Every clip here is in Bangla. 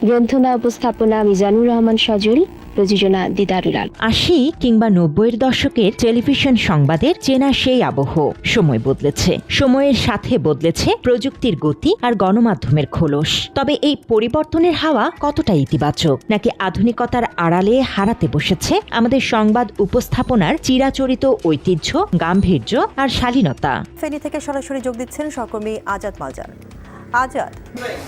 গ্রন্থনা উপস্থাপনা মিজানুর রহমান সজল, প্রযোজনা দিদারুল আলম। ৮০ কিংবা ৯০-এর দশকের টেলিভিশন সংবাদের চেনা সেই আবহ। সময় বদলেছে, সময়ের সাথে বদলেছে প্রযুক্তির গতি আর গণমাধ্যমের খোলস। তবে এই পরিবর্তনের হাওয়া কতটা ইতিবাচক, নাকি আধুনিকতার আড়ালে হারাতে বসেছে আমাদের সংবাদ উপস্থাপনার চিরাচরিত ঐতিহ্য, গাম্ভীর্য আর শালীনতা? ফেনী থেকে সরাসরি যোগ দিচ্ছেন সহকর্মী আজাদ মালজার। আজাদ,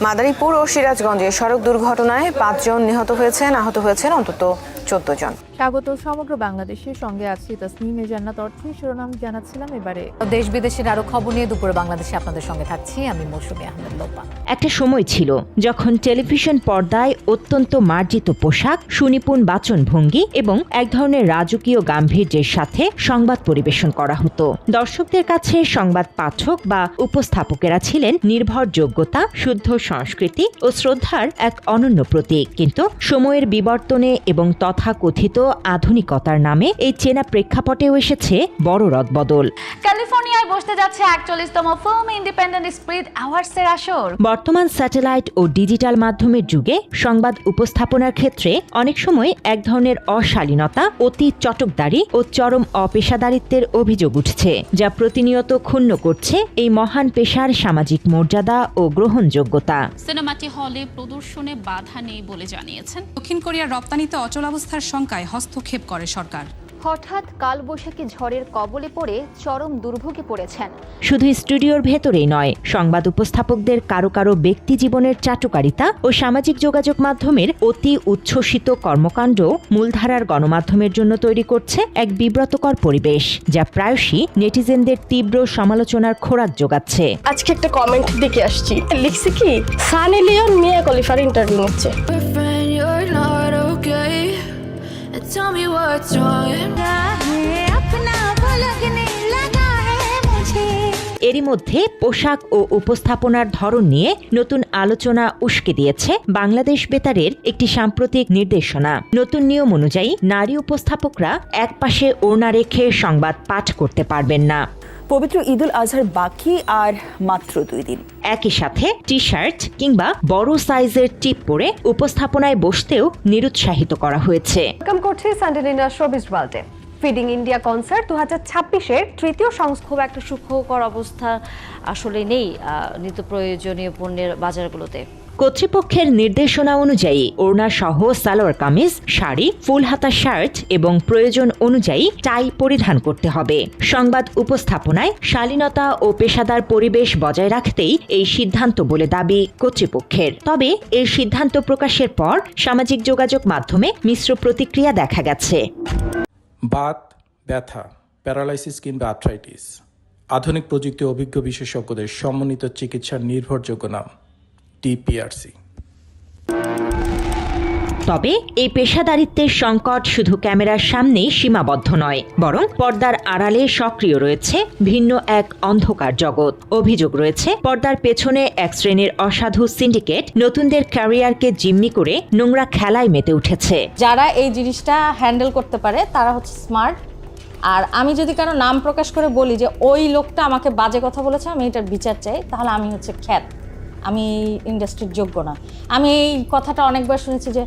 মাদারীপুর ও সিরাজগঞ্জে সড়ক দুর্ঘটনায় ৫ জন নিহত হয়েছেন, আহত হয়েছেন অন্তত ১৪ জন। স্বাগত সমগ্র বাংলাদেশের সঙ্গে আছি তাসনিম জান্নাত অর্থী। শিরোনাম জানাচ্ছিলাম, এবারে দেশ বিদেশের আরো খবর নিয়ে দুপুরে বাংলাদেশে আপনাদের সঙ্গে থাকছি আমি মৌসুমী আহমেদ লোপা। একটা সময় ছিল যখন টেলিভিশন পর্দায় অত্যন্ত মার্জিত পোশাক, সুনিপুণ বাচনভঙ্গি এবং এক ধরনের রাজকীয় গাম্ভীর্যের সাথে সংবাদ পরিবেশন করা হতো। দর্শকদের কাছে সংবাদ পাঠক বা উপস্থাপকেরা ছিলেন নির্ভরযোগ্যতা, শুদ্ধ সংস্কৃতি ও শ্রদ্ধার এক অনন্য প্রতীক। কিন্তু সময়ের বিবর্তনে এবং তথাকথিত আধুনিকতার নামে এই চেনা প্রেক্ষাপটেও এসেছে বড় রদবদল। ক্যালিফোর্নিয়ায় বসতে যাচ্ছে ৪১তম ফিল্ম ইন্ডিপেন্ডেন্ট স্পিরিট অ্যাওয়ার্ডসের আসর। বর্তমান স্যাটেলাইট ও ডিজিটাল মাধ্যমের যুগে সংবাদ উপস্থাপনার ক্ষেত্রে অনেক সময় এক ধরনের অশালীনতা, অতি চটকদারি ও চরম অপেশাদারিত্বের অভিযোগ উঠছে, যা প্রতিনিয়ত ক্ষুণ্ণ করছে এই মহান পেশার সামাজিক মর্যাদা ও গ্রহণযোগ্যতা। সিনেমাটি হলে প্রদর্শনে বাধা নেই বলে জানিয়েছেন। দক্ষিণ কোরিয়ার রপ্তানিতে অচলাবস্থার শঙ্কায় হস্তক্ষেপ করে সরকার। হঠাৎ কালবৈশাখী ঝড়ের কবলে পড়ে চরম দুর্ভোগে পড়েছেন। শুধু স্টুডিওর ভেতরেই নয়, সংবাদ উপস্থাপকদের কারো কারো ব্যক্তি জীবনের চাটুকারিতা ও সামাজিক যোগাযোগ মাধ্যমের অতি উচ্ছ্বসিত কর্মকাণ্ড মূলধারার গণমাধ্যমের জন্য তৈরি করছে এক বিব্রতকর পরিবেশ, যা প্রায়শই নেটিজেনদের তীব্র সমালোচনার খোরাক যোগাচ্ছে। আজকে একটা কমেন্ট দেখে আসছি, লিখছে কি সানি লিওন মিয়া খলিফার ইন্টারভিউ নিচ্ছে। এরই মধ্যে পোশাক ও উপস্থাপনার ধরন নিয়ে নতুন আলোচনা উস্কে দিয়েছে বাংলাদেশ বেতারের একটি সাম্প্রতিক নির্দেশনা। নতুন নিয়ম অনুযায়ী নারী উপস্থাপকরা একপাশে ওড়না রেখে সংবাদ পাঠ করতে পারবেন না। পবিত্র ঈদুল আজহার বাকি আর মাত্র 2 দিন। একই সাথে টি শার্ট কিংবা বড় সাইজের টিপ পরে উপস্থাপনায় বসতেও নিরুৎসাহিত করা হয়েছে। ওয়েলকাম করছি সানডে ডিনার শোবিজ ওয়ার্ল্ডে। ফিডিং ইন্ডিয়া কনসার্ট 2026-এর তৃতীয় খুব একটা সুখকর অবস্থা আসলে নেই নিত্য প্রয়োজনীয় পণ্যের বাজারগুলোতে। কর্তৃপক্ষের নির্দেশনা অনুযায়ী ওড়না সহ সালোয়ার কামিজ, শাড়ি, ফুল হাতা শার্ট এবং প্রয়োজন অনুযায়ী টাই পরিধান করতে হবে। সংবাদ উপস্থাপনায় শালীনতা ও পেশাদার পরিবেশ বজায় রাখতেই এই সিদ্ধান্ত বলে দাবি কর্তৃপক্ষের। তবে এই সিদ্ধান্ত প্রকাশের পর সামাজিক যোগাযোগ মাধ্যমে মিশ্র প্রতিক্রিয়া দেখা গেছে। বাত, ব্যথা, প্যারালাইসিস কিংবা আর্থ্রাইটিস, আধুনিক প্রযুক্তি অভিজ্ঞ বিশেষজ্ঞদের সমন্বিত চিকিৎসার নির্ভরযোগ্য নাম ডিপিআরসি। তবে এই পেশাদারিত্বের সংকট শুধু ক্যামেরার সামনেই সীমাবদ্ধ নয়, বরং পর্দার আড়ালে সক্রিয় রয়েছে ভিন্ন এক অন্ধকার জগৎ। অভিযোগ রয়েছে পর্দার পেছনে এক শ্রেণীর অসাধু সিন্ডিকেট নতুনদের ক্যারিয়ারকে জিম্মি করে নোংরা খেলায় মেতে উঠেছে। যারা এই জিনিসটা হ্যান্ডেল করতে পারে তারা হচ্ছে স্মার্ট। আর আমি যদি কারো নাম প্রকাশ করে বলি যে ওই লোকটা আমাকে বাজে কথা বলেছে, আমি এটার বিচার চাই, তাহলে আমি হচ্ছে খ্যাত, আমি ইন্ডাস্ট্রির যোগ্য না। আমি এই কথাটা অনেকবার শুনেছি যে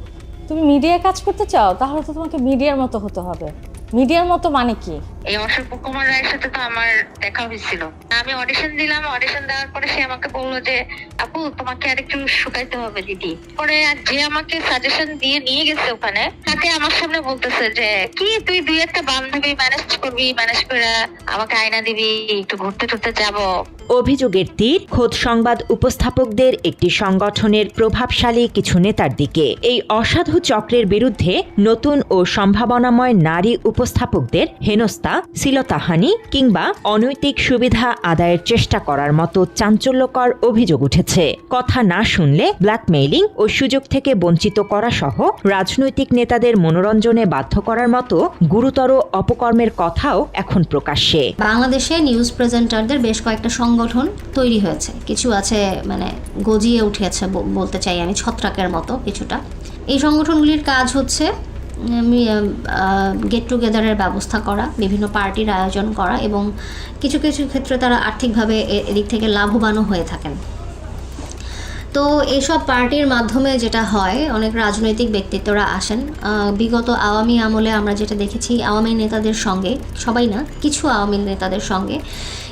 তুমি মিডিয়ায় কাজ করতে চাও, তাহলে তো তোমাকে মিডিয়ার মতো হতে হবে। মিডিয়ার মতো মানে কি? এই অশোক কুমার রায়ের সাথে তো আমার দেখা হয়েছিল। আমি অডিশন দিলাম, অডিশন দেওয়ার পরে সে আমাকে বললো যে আপু তোমাকে আরেকটু শুকাইতে হবে দিদি। পরে যে আমাকে সাজেশন দিয়ে নিয়ে গেছে ওখানে, তাকে আমার সামনে বলতেছে যে কি তুই 2-1টা বান্ধবী ম্যানেজ করবি, ম্যানেজ করে আমাকে আয়না দিবি, একটু ঘুরতে টুরতে যাবো। অভিযোগের তীর খোদ সংবাদ উপস্থাপকদের একটি সংগঠনের প্রভাবশালী কিছু নেতার দিকে। এই অসাধু চক্রের বিরুদ্ধে নতুন ও সম্ভাবনাময় নারী উপস্থাপকদের হেনস্থা, শ্লীলতাহানি কিংবা অনৈতিক সুবিধা আদায়ের চেষ্টা করার মতো চাঞ্চল্যকর অভিযোগ উঠেছে। কথা না শুনলে ব্ল্যাকমেইলিং ও সুযোগ থেকে বঞ্চিত করা সহ রাজনৈতিক নেতাদের মনোরঞ্জনে বাধ্য করার মতো গুরুতর অপকর্মের কথাও এখন প্রকাশ্যে। বাংলাদেশে নিউজ প্রেজেন্টারদের বেশ কয়েকটা সংগঠন তৈরি হয়েছে, কিছু আছে মানে গজিয়ে উঠেছে বলতে চাই আমি, ছত্রাকের মতো কিছুটা। এই সংগঠনগুলির কাজ হচ্ছে গেট টুগেদারের ব্যবস্থা করা, বিভিন্ন পার্টির আয়োজন করা এবং কিছু কিছু ক্ষেত্রে তারা আর্থিকভাবে এদিক থেকে লাভবানও হয়ে থাকেন। তো এসব পার্টির মাধ্যমে যেটা হয়, অনেক রাজনৈতিক ব্যক্তিত্বরা আসেন। বিগত আওয়ামী আমলে আমরা যেটা দেখেছি, আওয়ামী নেতাদের সঙ্গে, সবাই না, কিছু আওয়ামী নেতাদের সঙ্গে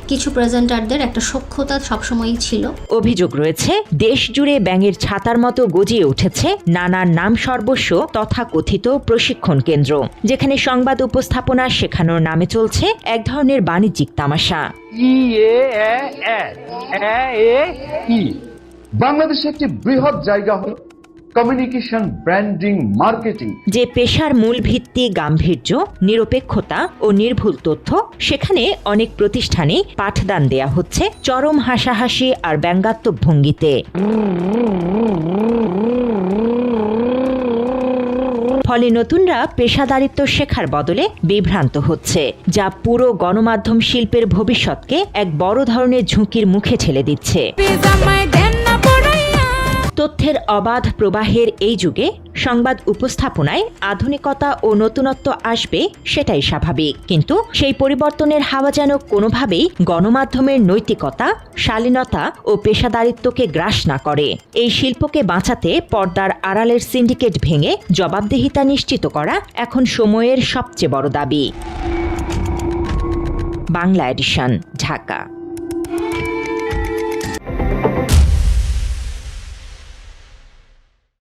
কিছু প্রেজেন্টারদের একটা সখ্যতা সবসময়ই ছিল। অভিযোগ রয়েছে দেশ জুড়ে ব্যাঙের ছাতার মতো গজিয়ে উঠেছে নানান নাম সর্বস্ব তথাকথিত প্রশিক্ষণ কেন্দ্র, যেখানে সংবাদ উপস্থাপনা শেখানোর নামে চলছে এক ধরনের বাণিজ্যিক তামাশা। বাংলাদেশে একটি বৃহৎ জায়গা হল কমিউনিকেশন, ব্র্যান্ডিং, মার্কেটিং। যে পেশার মূল ভিত্তি গাম্ভীর্য, নিরপেক্ষতা ও নির্ভুল তথ্য, সেখানে অনেক প্রতিষ্ঠানে পাঠদান দেয়া হচ্ছে চরম হাসাহাসি আর ব্যঙ্গাত্মক ভঙ্গিতে। ফলে নতুনরা পেশাদারিত্ব শেখার বদলে বিভ্রান্ত হচ্ছে, যা পুরো গণমাধ্যম শিল্পের ভবিষ্যৎকে এক বড় ধরনের ঝুঁকির মুখে ঠেলে দিচ্ছে। তথ্যের অবাধ প্রবাহের এই যুগে সংবাদ উপস্থাপনায় আধুনিকতা ও নতুনত্ব আসবে, সেটাই স্বাভাবিক। কিন্তু সেই পরিবর্তনের হাওয়া যেন কোনোভাবেই গণমাধ্যমের নৈতিকতা, শালীনতা ও পেশাদারিত্বকে গ্রাস না করে। এই শিল্পকে বাঁচাতে পর্দার আড়ালের সিন্ডিকেট ভেঙে জবাবদিহিতা নিশ্চিত করা এখন সময়ের সবচেয়ে বড় দাবি। বাংলা এডিশন, ঢাকা।